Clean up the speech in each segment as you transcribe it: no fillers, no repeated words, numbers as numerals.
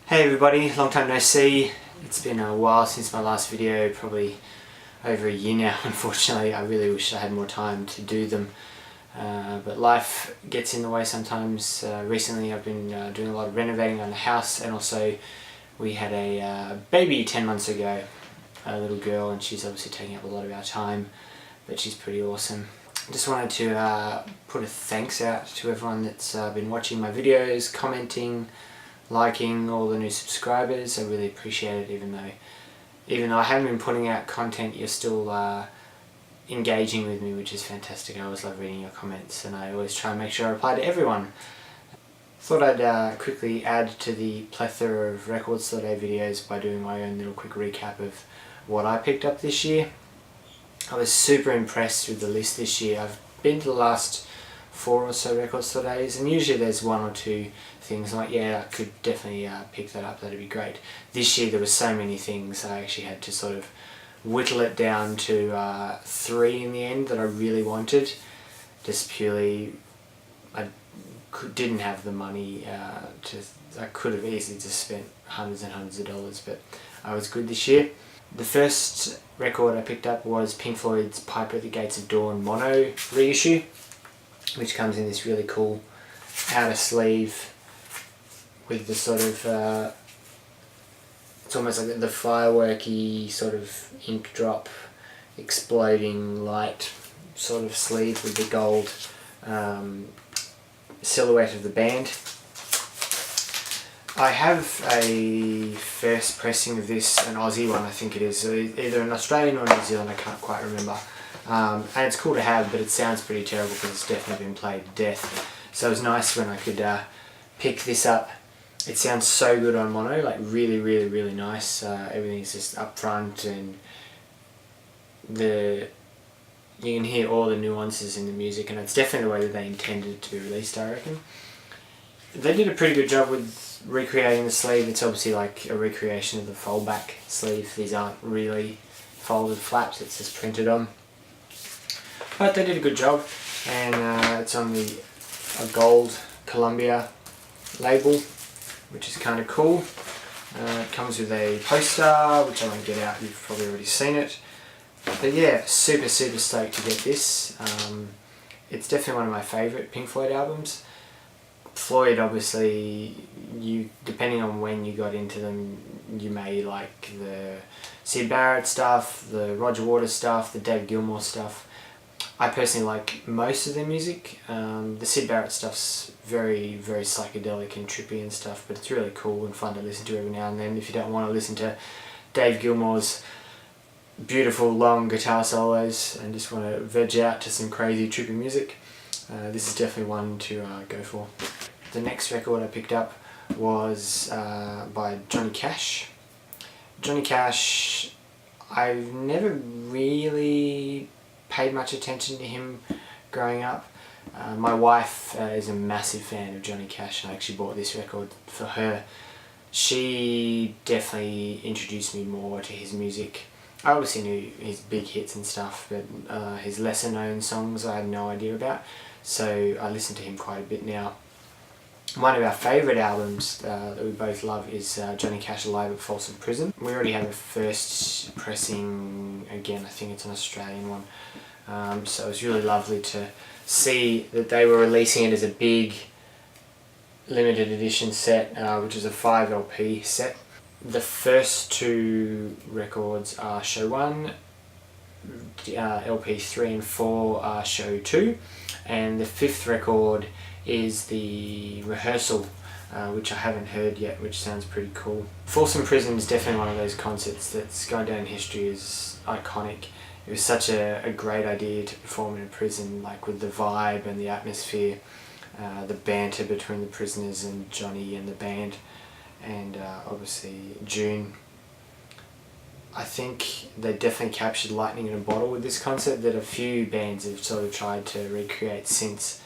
Hey everybody, long time no see. It's been a while since my last video, probably over a year now. Unfortunately, I really wish I had more time to do them, but life gets in the way sometimes. Recently I've been doing a lot of renovating on the house, and also we had a baby 10 months ago, a little girl, and she's obviously taking up a lot of our time, but she's pretty awesome. Just wanted to put a thanks out to everyone that's been watching my videos, commenting, liking, all the new subscribers. I really appreciate it. Even though I haven't been putting out content, you're still engaging with me, which is fantastic. I always love reading your comments, and I always try and make sure I reply to everyone. Thought I'd quickly add to the plethora of Record Store Day videos by doing my own little quick recap of what I picked up this year. I was super impressed with the list this year. I've been to the last 4 or so Record Store Days, and usually there's 1 or 2 things I'm like, yeah, I could definitely pick that up, that'd be great. This year there were so many things, I actually had to sort of whittle it down to 3 in the end that I really wanted. Just purely, didn't have the money I could have easily just spent hundreds and hundreds of dollars, but I was good this year. The first record I picked up was Pink Floyd's Piper at the Gates of Dawn mono reissue, which comes in this really cool outer sleeve with the sort of, it's almost like the fireworky sort of ink drop exploding light sort of sleeve with the gold silhouette of the band. I have a first pressing of this, an Aussie one I think it is, either an Australian or New Zealand, I can't quite remember. And it's cool to have, but it sounds pretty terrible because it's definitely been played to death. So it was nice when I could pick this up. It sounds so good on mono, like really nice. Everything's just up front, and you can hear all the nuances in the music, and it's definitely the way that they intended it to be released, I reckon. They did a pretty good job with recreating the sleeve. It's obviously like a recreation of the fold back sleeve. These aren't really folded flaps, it's just printed on. But they did a good job, and it's on a gold Columbia label, which is kind of cool. It comes with a poster, which I won't get out, you've probably already seen it. But yeah, super stoked to get this. It's definitely one of my favourite Pink Floyd albums. Floyd, obviously, depending on when you got into them, you may like the Syd Barrett stuff, the Roger Waters stuff, the Dave Gilmour stuff. I personally like most of their music. The Syd Barrett stuff's very psychedelic and trippy and stuff, but it's really cool and fun to listen to every now and then if you don't want to listen to Dave Gilmour's beautiful long guitar solos and just want to veg out to some crazy trippy music. This is definitely one to go for. The next record I picked up was by Johnny Cash. Johnny Cash, I've never really paid much attention to him growing up. My wife is a massive fan of Johnny Cash, and I actually bought this record for her. She definitely introduced me more to his music. I obviously knew his big hits and stuff, but his lesser known songs I had no idea about, so I listen to him quite a bit now. One of our favourite albums that we both love is Johnny Cash Live at Folsom Prison. We already have a first pressing, again I think it's an Australian one, so it was really lovely to see that they were releasing it as a big limited edition set, which is a 5 LP set. The first 2 records are Show 1, LP 3 and 4 are Show 2, and the 5th record is the Rehearsal, which I haven't heard yet, which sounds pretty cool. Folsom Prison is definitely one of those concerts that's gone down in history as iconic. It was such a great idea to perform in a prison, like with the vibe and the atmosphere, the banter between the prisoners and Johnny and the band, and obviously June. I think they definitely captured lightning in a bottle with this concert that a few bands have sort of tried to recreate since.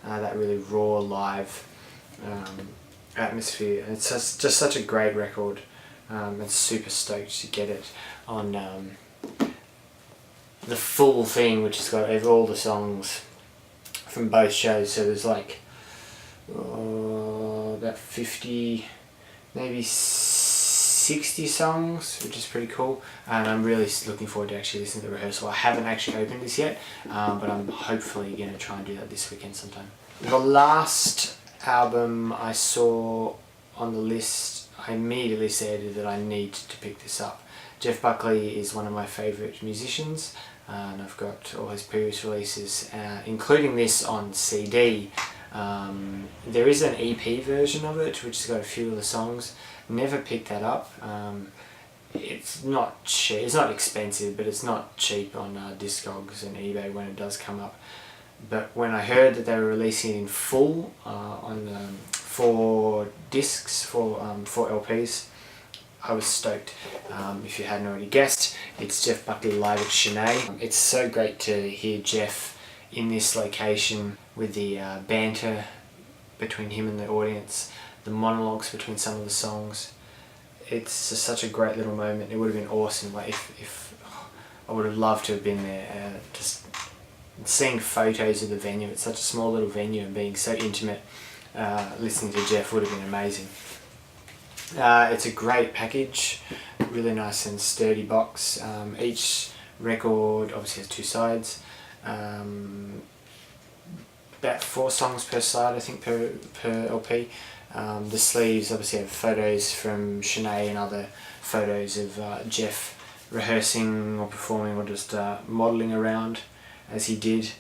That really raw live atmosphere, and it's just such a great record. I'm super stoked to get it on the full thing, which has got all the songs from both shows. So there's like about 50 maybe 60 songs, which is pretty cool, and I'm really looking forward to actually listening to the rehearsal. I haven't actually opened this yet, but I'm hopefully going to try and do that this weekend sometime. The last album I saw on the list, I immediately said that I need to pick this up. Jeff Buckley is one of my favourite musicians, and I've got all his previous releases, including this on CD. There is an EP version of it which has got a few of the songs. Never picked that up. It's not cheap. It's not expensive, but it's not cheap on Discogs and eBay when it does come up. But when I heard that they were releasing it in full on 4 discs, 4 LPs, I was stoked. If you hadn't already guessed, it's Jeff Buckley live at Chennai. It's so great to hear Jeff in this location with the banter between him and the audience, the monologues between some of the songs. It's just such a great little moment. It would have been awesome. Like if I would have loved to have been there. Just seeing photos of the venue. It's such a small little venue, and being so intimate. Listening to Jeff would have been amazing. It's a great package, really nice and sturdy box. Each record obviously has 2 sides. About 4 songs per side, I think, per LP. The sleeves obviously have photos from Chennai and other photos of Jeff rehearsing or performing or just modelling around as he did.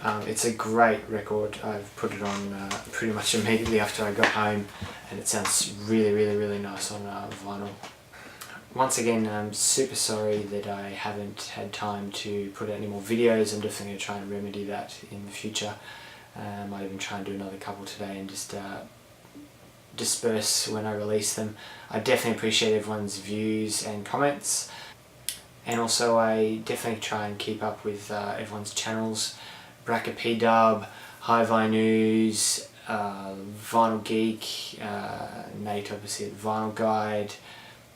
It's a great record. I've put it on pretty much immediately after I got home, and it sounds really, really, really nice on vinyl. Once again, I'm super sorry that I haven't had time to put out any more videos. I'm definitely going to try and remedy that in the future. I might even try and do another couple today and just disperse when I release them. I definitely appreciate everyone's views and comments, and also I definitely try and keep up with everyone's channels. Bracket P-Dub, Hi-Fi News, Vinyl Geek, Nate obviously at Vinyl Guide.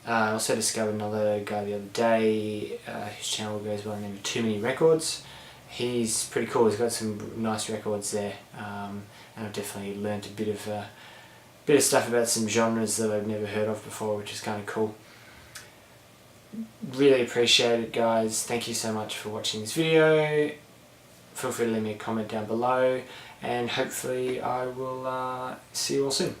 I also discovered another guy the other day. His channel goes by the name of Too Many Records. He's pretty cool. He's got some nice records there, and I've definitely learnt a bit of stuff about some genres that I've never heard of before, which is kind of cool. Really appreciate it, guys. Thank you so much for watching this video. Feel free to leave me a comment down below, and hopefully I will see you all soon.